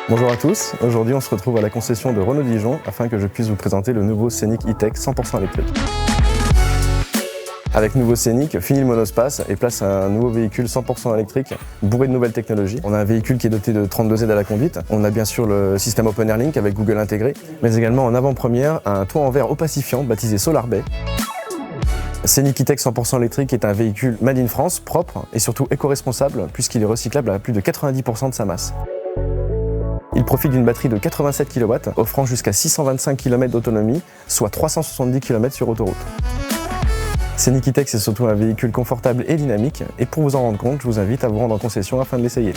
Bonjour à tous, aujourd'hui on se retrouve à la concession de Renault Dijon afin que je puisse vous présenter le nouveau Scénic E-Tech 100% électrique. Avec nouveau Scénic, fini le monospace et place à un nouveau véhicule 100% électrique bourré de nouvelles technologies. On a un véhicule qui est doté de 32Z à la conduite, on a bien sûr le système Open Air Link avec Google intégré, mais également en avant-première un toit en verre opacifiant baptisé Solar Bay. Scénic E-Tech 100% électrique est un véhicule made in France, propre et surtout éco-responsable puisqu'il est recyclable à plus de 90% de sa masse. Il profite d'une batterie de 87 kW, offrant jusqu'à 625 km d'autonomie, soit 370 km sur autoroute. Scénic E-Tech, c'est surtout un véhicule confortable et dynamique, et pour vous en rendre compte, je vous invite à vous rendre en concession afin de l'essayer.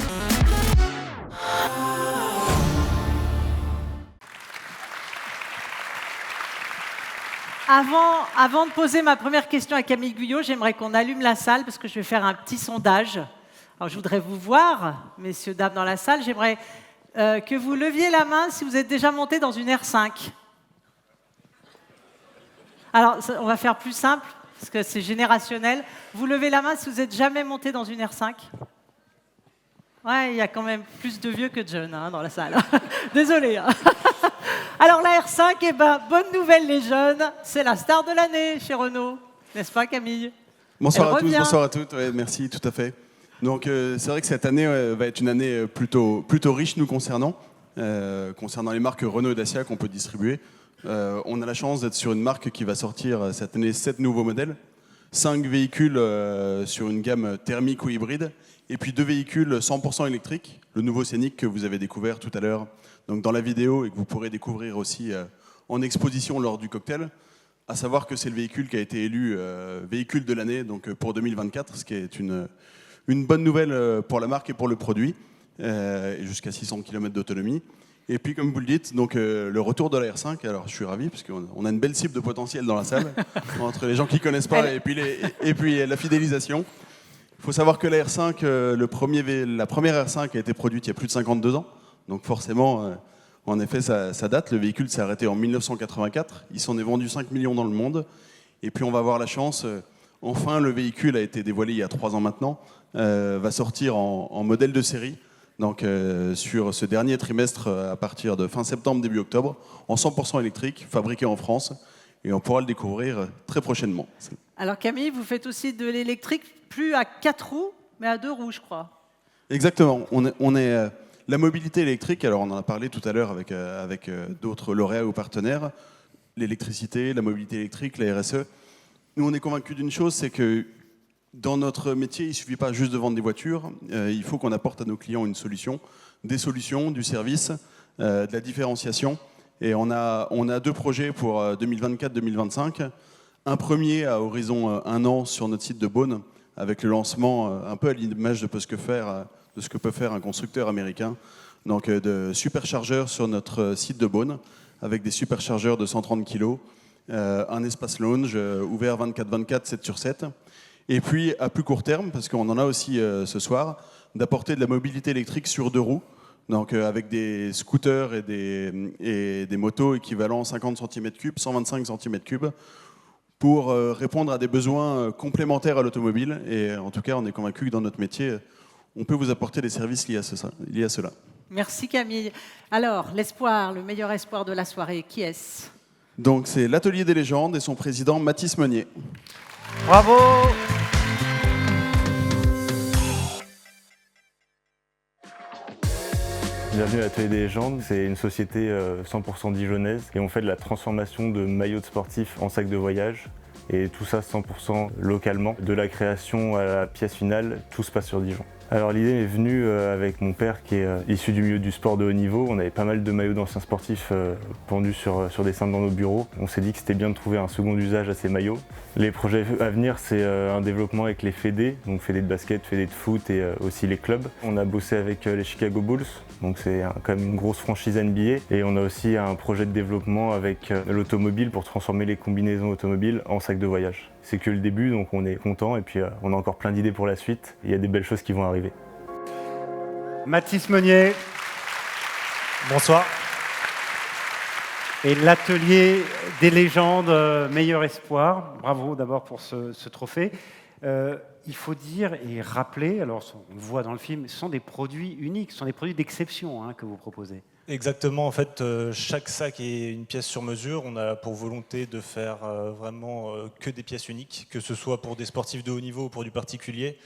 Avant de poser ma première question à Camille Guyot, j'aimerais qu'on allume la salle parce que je vais faire un petit sondage. Alors je voudrais vous voir, messieurs, dames, dans la salle. J'aimerais que vous leviez la main si vous êtes déjà monté dans une R5. Alors, on va faire plus simple, parce que c'est générationnel. Vous levez la main si vous n'êtes jamais monté dans une R5. Ouais, il y a quand même plus de vieux que de jeunes dans la salle. Désolé. Alors, la R5, eh ben, bonne nouvelle les jeunes, c'est la star de l'année chez Renault. N'est-ce pas, Camille? Bonsoir à tous, bonsoir à toutes. Ouais, merci, tout à fait. Donc c'est vrai que cette année va être une année plutôt riche nous concernant. Concernant les marques Renault et Dacia qu'on peut distribuer. On a la chance d'être sur une marque qui va sortir cette année 7 nouveaux modèles, 5 véhicules sur une gamme thermique ou hybride, et puis 2 véhicules 100% électriques, le nouveau Scénic que vous avez découvert tout à l'heure donc dans la vidéo et que vous pourrez découvrir aussi en exposition lors du cocktail. À savoir que c'est le véhicule qui a été élu véhicule de l'année donc pour 2024, ce qui est une bonne nouvelle pour la marque et pour le produit, et jusqu'à 600 km d'autonomie. Et puis, comme vous le dites, donc, le retour de la R5, alors je suis ravi, parce qu'on a une belle cible de potentiel dans la salle, entre les gens qui ne connaissent pas et puis la fidélisation. Il faut savoir que la R5, la première R5 a été produite il y a plus de 52 ans, donc forcément, en effet, ça date. Le véhicule s'est arrêté en 1984, il s'en est vendu 5 millions dans le monde, et puis on va avoir la chance... Enfin, le véhicule a été dévoilé il y a 3 ans maintenant, va sortir en modèle de série, donc sur ce dernier trimestre à partir de fin septembre, début octobre, en 100% électrique, fabriqué en France, et on pourra le découvrir très prochainement. Alors Camille, vous faites aussi de l'électrique, plus à 4 roues, mais à 2 roues, je crois. Exactement, la mobilité électrique, alors on en a parlé tout à l'heure avec d'autres lauréats ou partenaires, l'électricité, la mobilité électrique, la RSE. Nous, on est convaincus d'une chose, c'est que dans notre métier, il ne suffit pas juste de vendre des voitures, il faut qu'on apporte à nos clients une solution, des solutions, du service, de la différenciation. Et on a 2 projets pour 2024-2025. Un premier à horizon 1 an sur notre site de Beaune, avec le lancement un peu à l'image de ce que peut faire un constructeur américain. Donc de superchargeurs sur notre site de Beaune, avec des superchargeurs de 130 kg. Un espace lounge ouvert 24/24, 7/7. Et puis, à plus court terme, parce qu'on en a aussi ce soir, d'apporter de la mobilité électrique sur 2 roues, donc avec des scooters et des motos équivalents 50 cm3, 125 cm3, pour répondre à des besoins complémentaires à l'automobile. Et en tout cas, on est convaincu que dans notre métier, on peut vous apporter des services liés à cela. Merci Camille. Alors, l'espoir, le meilleur espoir de la soirée, qui est-ce ? Donc c'est l'Atelier des légendes et son président Mathis Meunier. Bravo! Bienvenue à l'Atelier des légendes, c'est une société 100% dijonnaise et on fait de la transformation de maillots de sportifs en sacs de voyage. Et tout ça 100% localement. De la création à la pièce finale, tout se passe sur Dijon. Alors l'idée est venue avec mon père qui est issu du milieu du sport de haut niveau. On avait pas mal de maillots d'anciens sportifs pendus sur des cintres dans nos bureaux. On s'est dit que c'était bien de trouver un second usage à ces maillots. Les projets à venir, c'est un développement avec les fédés, donc fédés de basket, fédés de foot et aussi les clubs. On a bossé avec les Chicago Bulls, donc c'est quand même une grosse franchise NBA. Et on a aussi un projet de développement avec l'automobile pour transformer les combinaisons automobiles en sacs de voyage. C'est que le début, donc on est content et puis on a encore plein d'idées pour la suite. Il y a des belles choses qui vont arriver. Mathis Meunier, bonsoir. Et l'Atelier des légendes, meilleur espoir. Bravo d'abord pour ce trophée. Il faut dire et rappeler, alors on le voit dans le film, ce sont des produits uniques, ce sont des produits d'exception que vous proposez. Exactement, en fait, chaque sac est une pièce sur mesure. On a pour volonté de faire vraiment que des pièces uniques, que ce soit pour des sportifs de haut niveau ou pour du particulier.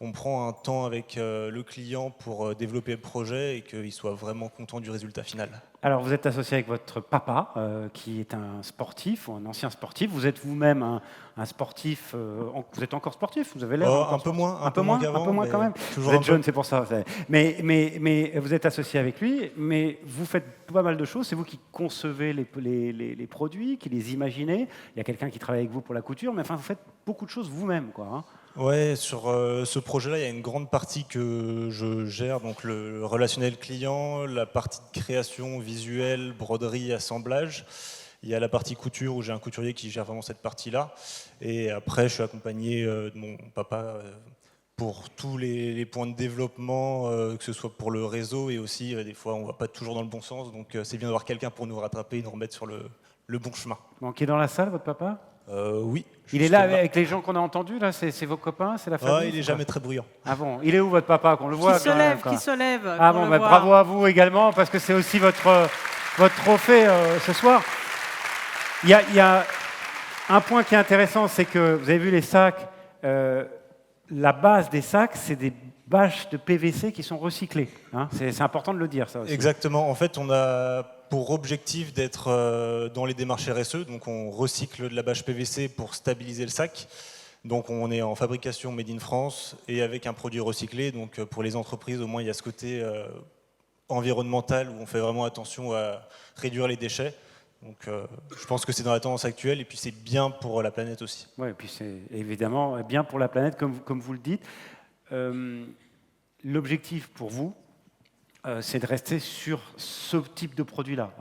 On prend un temps avec le client pour développer le projet et qu'il soit vraiment content du résultat final. Alors, vous êtes associé avec votre papa, qui est un sportif, ou un ancien sportif. Vous êtes vous-même un sportif. Vous êtes encore sportif? Vous avez l'air un peu moins, un peu moins qu'avant, un peu moins quand même. Vous êtes jeune, c'est pour ça. Mais vous êtes associé avec lui, mais vous faites pas mal de choses. C'est vous qui concevez les produits, qui les imaginez. Il y a quelqu'un qui travaille avec vous pour la couture, mais enfin, vous faites beaucoup de choses vous-même, quoi. Ouais, sur ce projet-là, il y a une grande partie que je gère, donc le relationnel client, la partie de création visuelle, broderie, assemblage. Il y a la partie couture où j'ai un couturier qui gère vraiment cette partie-là. Et après, je suis accompagné de mon papa pour tous les points de développement, que ce soit pour le réseau et aussi, des fois, on ne va pas toujours dans le bon sens. Donc, c'est bien d'avoir quelqu'un pour nous rattraper et nous remettre sur le bon chemin. Donc, qui est dans la salle, votre papa? Oui. Il est là avec les gens qu'on a entendus, là? C'est vos copains? C'est la famille? Il n'est jamais très bruyant. Ah bon? Il est où, votre papa, qu'on le voit? Qui se lève. Ah bon, bravo à vous également, parce que c'est aussi votre trophée ce soir. Il y a un point qui est intéressant, c'est que vous avez vu les sacs, la base des sacs, c'est des bâches de PVC qui sont recyclées. C'est important de le dire, ça aussi. Exactement. En fait, on a pour objectif d'être dans les démarches RSE, donc on recycle de la bâche PVC pour stabiliser le sac. Donc on est en fabrication made in France et avec un produit recyclé. Donc pour les entreprises, au moins il y a ce côté environnemental où on fait vraiment attention à réduire les déchets. Donc je pense que c'est dans la tendance actuelle et puis c'est bien pour la planète aussi. Oui, et puis c'est évidemment bien pour la planète, comme vous le dites. L'objectif pour vous, c'est de rester sur ce type de produit-là.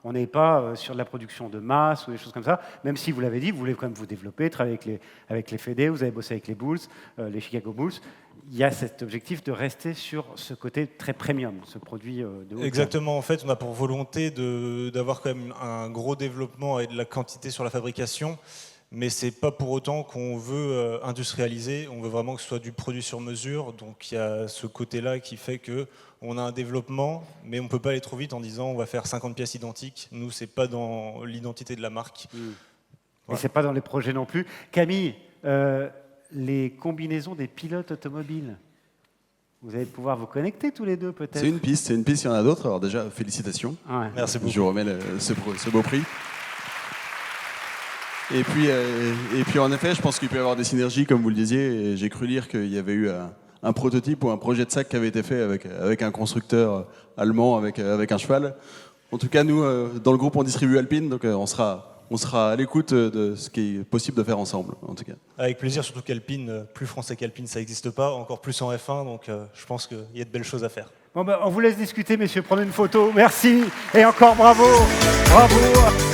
On n'est pas sur de la production de masse ou des choses comme ça, même si vous l'avez dit, vous voulez quand même vous développer, travailler avec les fédés, vous avez bossé avec les Bulls, les Chicago Bulls. Il y a cet objectif de rester sur ce côté très premium, ce produit de haut gamme. Exactement, en fait, on a pour volonté d'avoir quand même un gros développement et de la quantité sur la fabrication, mais ce n'est pas pour autant qu'on veut industrialiser, on veut vraiment que ce soit du produit sur mesure, donc il y a ce côté-là qui fait qu'on a un développement, mais on ne peut pas aller trop vite en disant on va faire 50 pièces identiques. Nous, ce n'est pas dans l'identité de la marque. Et ce n'est pas dans les projets non plus. Camille, les combinaisons des pilotes automobiles, vous allez pouvoir vous connecter tous les deux peut-être? C'est une piste, il y en a d'autres. Alors déjà, félicitations. Ouais. Merci beaucoup. Je vous remets ce beau prix. Et puis en effet, je pense qu'il peut y avoir des synergies, comme vous le disiez. Et j'ai cru lire qu'il y avait eu un prototype ou un projet de sac qui avait été fait avec un constructeur allemand, avec un cheval. En tout cas, nous, dans le groupe, on distribue Alpine, donc on sera à l'écoute de ce qui est possible de faire ensemble, en tout cas. Avec plaisir, surtout qu'Alpine, plus français qu'Alpine, ça n'existe pas, encore plus en F1, donc je pense qu'il y a de belles choses à faire. Bon, on vous laisse discuter, messieurs, prenez une photo. Merci et encore bravo. Bravo.